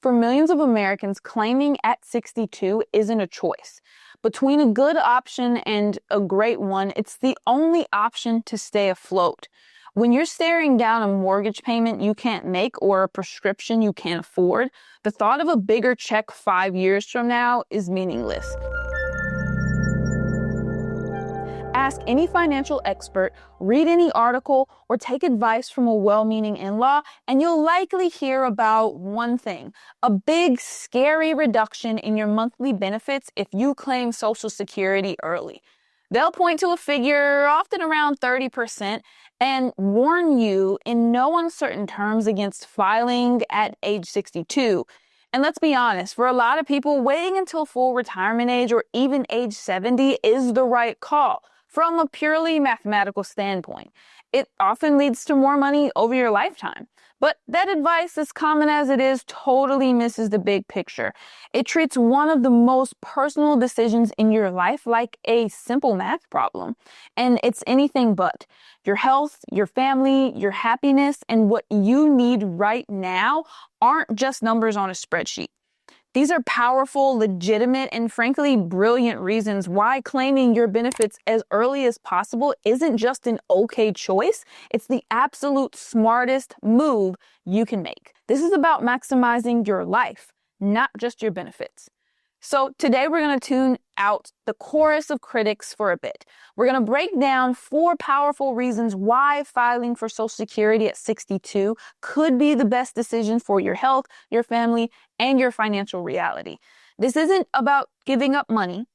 For millions of Americans, claiming at 62 isn't a choice. Between a good option and a great one, it's the only option to stay afloat. When you're staring down a mortgage payment you can't make or a prescription you can't afford, the thought of a bigger check 5 years from now is meaningless. Ask any financial expert, read any article, or take advice from a well-meaning in-law, and you'll likely hear about one thing: a big, scary reduction in your monthly benefits if you claim Social Security early. They'll point to a figure, often around 30%, and warn you in no uncertain terms against filing at age 62. And let's be honest, for a lot of people, waiting until full retirement age or even age 70 is the right call. From a purely mathematical standpoint, it often leads to more money over your lifetime. But that advice, as common as it is, totally misses the big picture. It treats one of the most personal decisions in your life like a simple math problem. And it's anything but. Your health, your family, your happiness, and what you need right now aren't just numbers on a spreadsheet. These are powerful, legitimate, and frankly brilliant reasons why claiming your benefits as early as possible isn't just an okay choice, it's the absolute smartest move you can make. This is about maximizing your life, not just your benefits. So today we're going to tune out the chorus of critics for a bit. We're going to break down 4 powerful reasons why filing for Social Security at 62 could be the best decision for your health, your family, and your financial reality. This isn't about giving up money.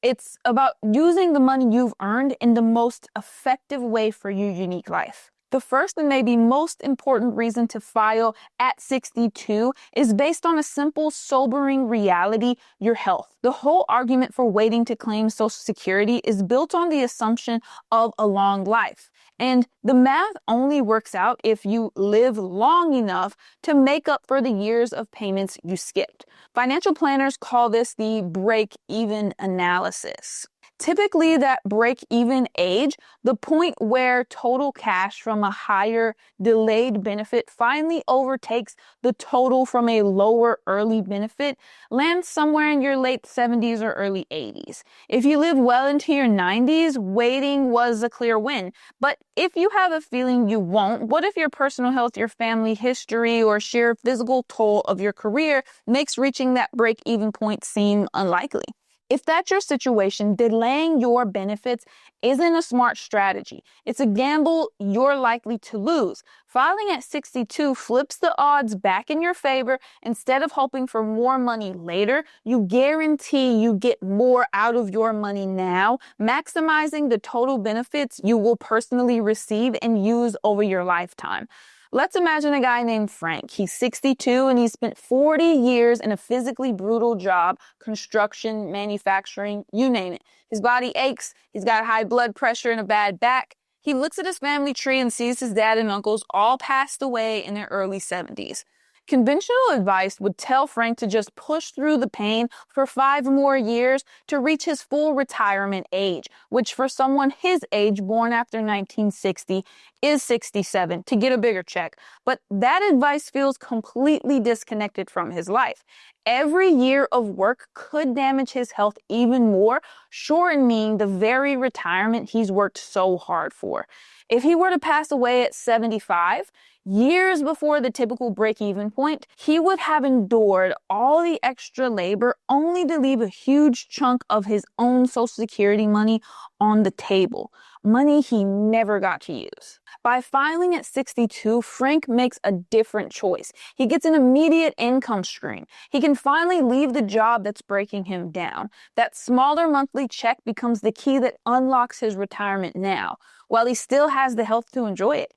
It's about using the money you've earned in the most effective way for your unique life. The first and maybe most important reason to file at 62 is based on a simple, sobering reality: your health. The whole argument for waiting to claim Social Security is built on the assumption of a long life. And the math only works out if you live long enough to make up for the years of payments you skipped. Financial planners call this the break-even analysis. Typically, that break-even age, the point where total cash from a higher delayed benefit finally overtakes the total from a lower early benefit, lands somewhere in your late 70s or early 80s. If you live well into your 90s, waiting was a clear win. But if you have a feeling you won't, what if your personal health, your family history, or sheer physical toll of your career makes reaching that break-even point seem unlikely? If that's your situation, delaying your benefits isn't a smart strategy. It's a gamble you're likely to lose. Filing at 62 flips the odds back in your favor. Instead of hoping for more money later, you guarantee you get more out of your money now, maximizing the total benefits you will personally receive and use over your lifetime. Let's imagine a guy named Frank. He's 62 and he's spent 40 years in a physically brutal job: construction, manufacturing, you name it. His body aches, he's got high blood pressure and a bad back. He looks at his family tree and sees his dad and uncles all passed away in their early 70s. Conventional advice would tell Frank to just push through the pain for 5 more years to reach his full retirement age, which for someone his age, born after 1960, is 67, to get a bigger check. But that advice feels completely disconnected from his life. Every year of work could damage his health even more, shortening the very retirement he's worked so hard for. If he were to pass away at 75, years before the typical break-even point, he would have endured all the extra labor only to leave a huge chunk of his own Social Security money on the table, money he never got to use. By filing at 62, Frank makes a different choice. He gets an immediate income stream. He can finally leave the job that's breaking him down. That smaller monthly check becomes the key that unlocks his retirement now, while he still has the health to enjoy it.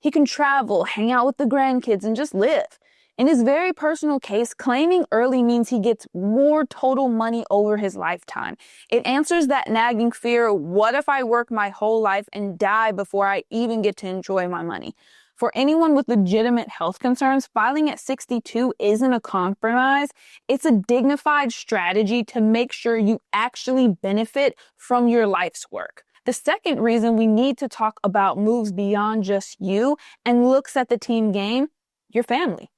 He can travel, hang out with the grandkids, and just live. In his very personal case, claiming early means he gets more total money over his lifetime. It answers that nagging fear: what if I work my whole life and die before I even get to enjoy my money? For anyone with legitimate health concerns, filing at 62 isn't a compromise. It's a dignified strategy to make sure you actually benefit from your life's work. The second reason we need to talk about moves beyond just you and looks at the team game: your family.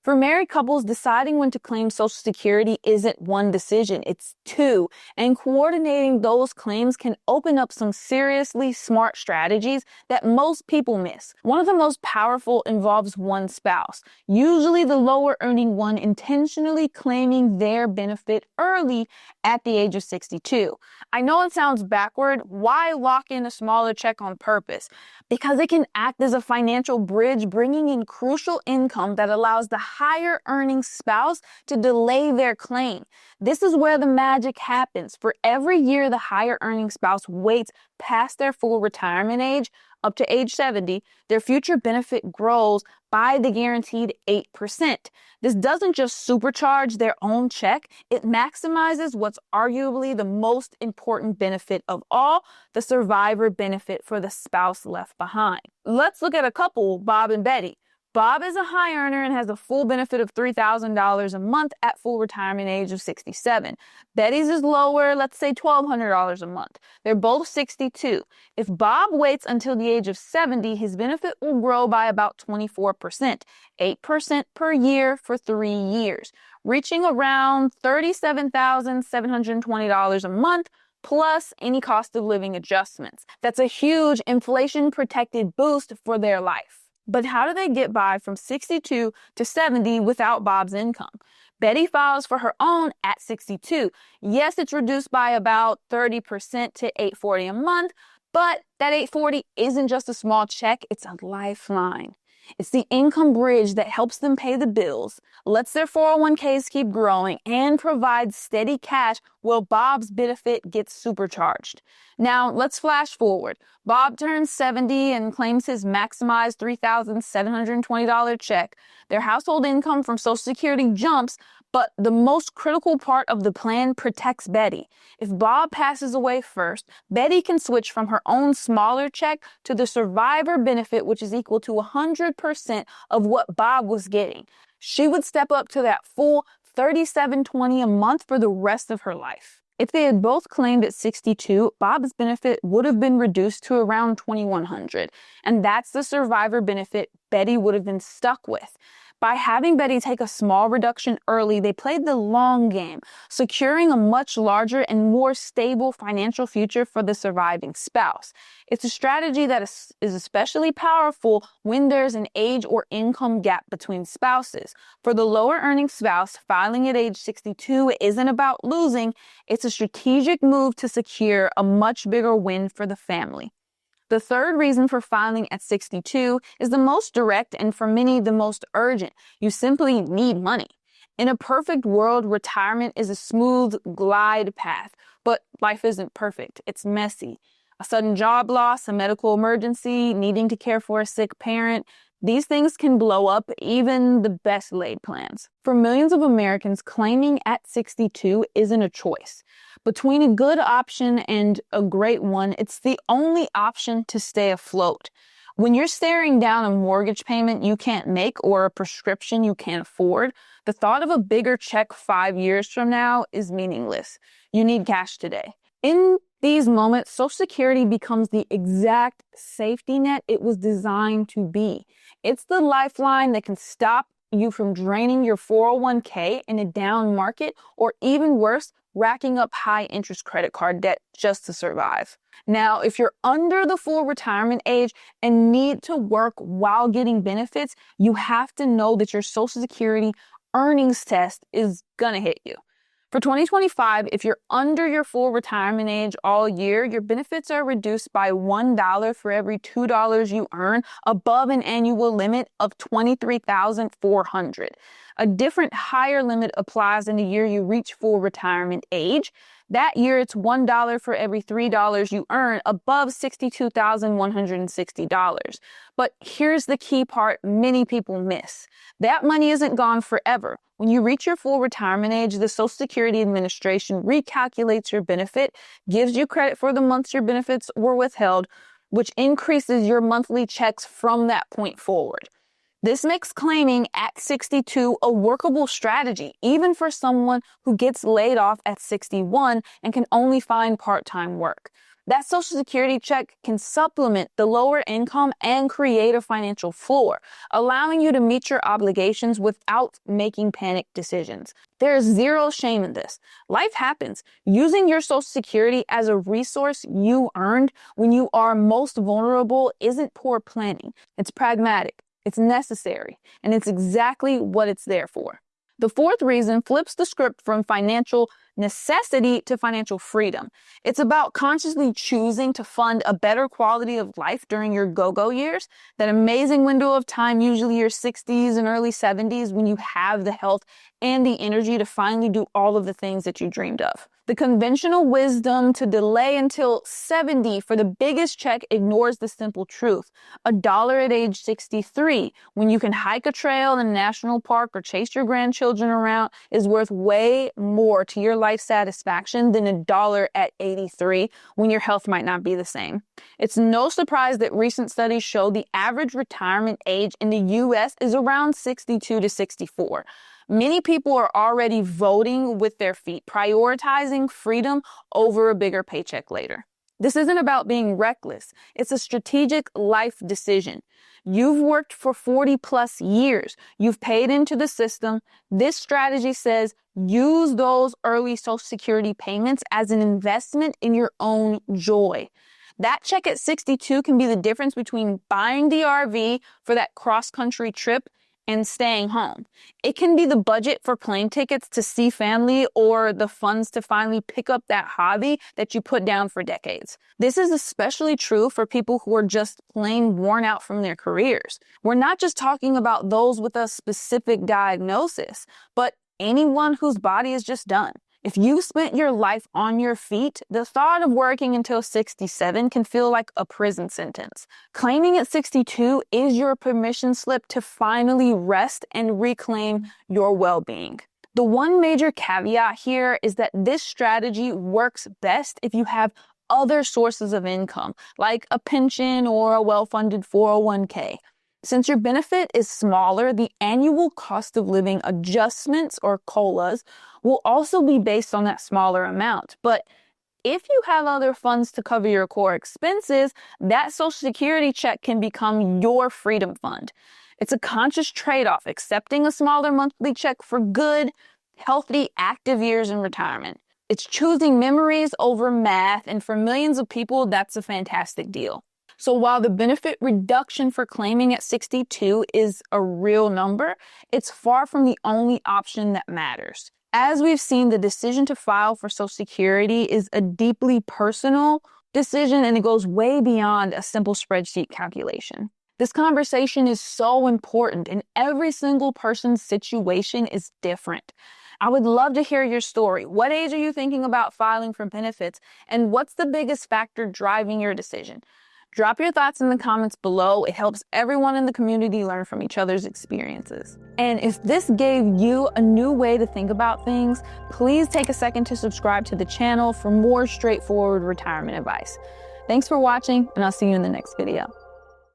For married couples, deciding when to claim Social Security isn't one decision, it's two. And coordinating those claims can open up some seriously smart strategies that most people miss. One of the most powerful involves one spouse, usually the lower earning one intentionally claiming their benefit early at the age of 62. I know it sounds backward. Why lock in a smaller check on purpose? Because it can act as a financial bridge, bringing in crucial income that allows the higher earning spouse to delay their claim. This is where the magic happens. For every year the higher earning spouse waits past their full retirement age, up to age 70, their future benefit grows by the guaranteed 8%. This doesn't just supercharge their own check, it maximizes what's arguably the most important benefit of all, the survivor benefit for the spouse left behind. Let's look at a couple, Bob and Betty. Bob is a high earner and has a full benefit of $3,000 a month at full retirement age of 67. Betty's is lower, let's say $1,200 a month. They're both 62. If Bob waits until the age of 70, his benefit will grow by about 24%, 8% per year for 3 years, reaching around $37,720 a month, plus any cost of living adjustments. That's a huge inflation-protected boost for their life. But how do they get by from 62 to 70 without Bob's income? Betty files for her own at 62. Yes, it's reduced by about 30% to $840 a month, but that $840 isn't just a small check, it's a lifeline. It's the income bridge that helps them pay the bills, lets their 401ks keep growing, and provides steady cash while Bob's benefit gets supercharged. Now, let's flash forward. Bob turns 70 and claims his maximized $3,720 check. Their household income from Social Security jumps, but the most critical part of the plan protects Betty. If Bob passes away first, Betty can switch from her own smaller check to the survivor benefit, which is equal to 100% of what Bob was getting. She would step up to that full $3,720 a month for the rest of her life. If they had both claimed at 62, Bob's benefit would have been reduced to around $2,100, and that's the survivor benefit Betty would have been stuck with. By having Betty take a small reduction early, they played the long game, securing a much larger and more stable financial future for the surviving spouse. It's a strategy that is especially powerful when there's an age or income gap between spouses. For the lower earning spouse, filing at age 62 isn't about losing, it's a strategic move to secure a much bigger win for the family. The third reason for filing at 62 is the most direct and for many the most urgent. You simply need money. In a perfect world, retirement is a smooth glide path, but life isn't perfect. It's messy. A sudden job loss, a medical emergency, needing to care for a sick parent, these things can blow up even the best laid plans. For millions of Americans, claiming at 62 isn't a choice. Between a good option and a great one, it's the only option to stay afloat. When you're staring down a mortgage payment you can't make or a prescription you can't afford, the thought of a bigger check 5 years from now is meaningless. You need cash today. In these moments, Social Security becomes the exact safety net it was designed to be. It's the lifeline that can stop you from draining your 401k in a down market, or even worse, racking up high interest credit card debt just to survive. Now, if you're under the full retirement age and need to work while getting benefits, you have to know that your Social Security earnings test is gonna hit you. For 2025, if you're under your full retirement age all year, your benefits are reduced by $1 for every $2 you earn above an annual limit of $23,400. A different higher limit applies in the year you reach full retirement age. That year, it's $1 for every $3 you earn above $62,160. But here's the key part many people miss. That money isn't gone forever. When you reach your full retirement age, the Social Security Administration recalculates your benefit, gives you credit for the months your benefits were withheld, which increases your monthly checks from that point forward. This makes claiming at 62 a workable strategy, even for someone who gets laid off at 61 and can only find part-time work. That Social Security check can supplement the lower income and create a financial floor, allowing you to meet your obligations without making panic decisions. There is zero shame in this. Life happens. Using your Social Security as a resource you earned when you are most vulnerable isn't poor planning. It's pragmatic, it's necessary, and it's exactly what it's there for. The fourth reason flips the script from financial necessity to financial freedom. It's about consciously choosing to fund a better quality of life during your go-go years, that amazing window of time, usually your 60s and early 70s, when you have the health and the energy to finally do all of the things that you dreamed of. The conventional wisdom to delay until 70 for the biggest check ignores the simple truth. $1 at age 63, when you can hike a trail in a national park or chase your grandchildren around, is worth way more to your life satisfaction than $1 at 83, when your health might not be the same. It's no surprise that recent studies show the average retirement age in the U.S. is around 62 to 64. Many people are already voting with their feet, prioritizing freedom over a bigger paycheck later. This isn't about being reckless. It's a strategic life decision. You've worked for 40 plus years. You've paid into the system. This strategy says use those early Social Security payments as an investment in your own joy. That check at 62 can be the difference between buying the RV for that cross-country trip and staying home. It can be the budget for plane tickets to see family or the funds to finally pick up that hobby that you put down for decades. This is especially true for people who are just plain worn out from their careers. We're not just talking about those with a specific diagnosis, but anyone whose body is just done. If you spent your life on your feet, the thought of working until 67 can feel like a prison sentence. Claiming at 62 is your permission slip to finally rest and reclaim your well-being. The one major caveat here is that this strategy works best if you have other sources of income, like a pension or a well-funded 401k. Since your benefit is smaller, the annual cost of living adjustments, or COLAs, will also be based on that smaller amount. But if you have other funds to cover your core expenses, that Social Security check can become your freedom fund. It's a conscious trade-off, accepting a smaller monthly check for good, healthy, active years in retirement. It's choosing memories over math, and for millions of people, that's a fantastic deal. So while the benefit reduction for claiming at 62 is a real number, it's far from the only option that matters. As we've seen, the decision to file for Social Security is a deeply personal decision, and it goes way beyond a simple spreadsheet calculation. This conversation is so important, and every single person's situation is different. I would love to hear your story. What age are you thinking about filing for benefits, and what's the biggest factor driving your decision? Drop your thoughts in the comments below. It helps everyone in the community learn from each other's experiences. And if this gave you a new way to think about things, please take a second to subscribe to the channel for more straightforward retirement advice. Thanks for watching, and I'll see you in the next video.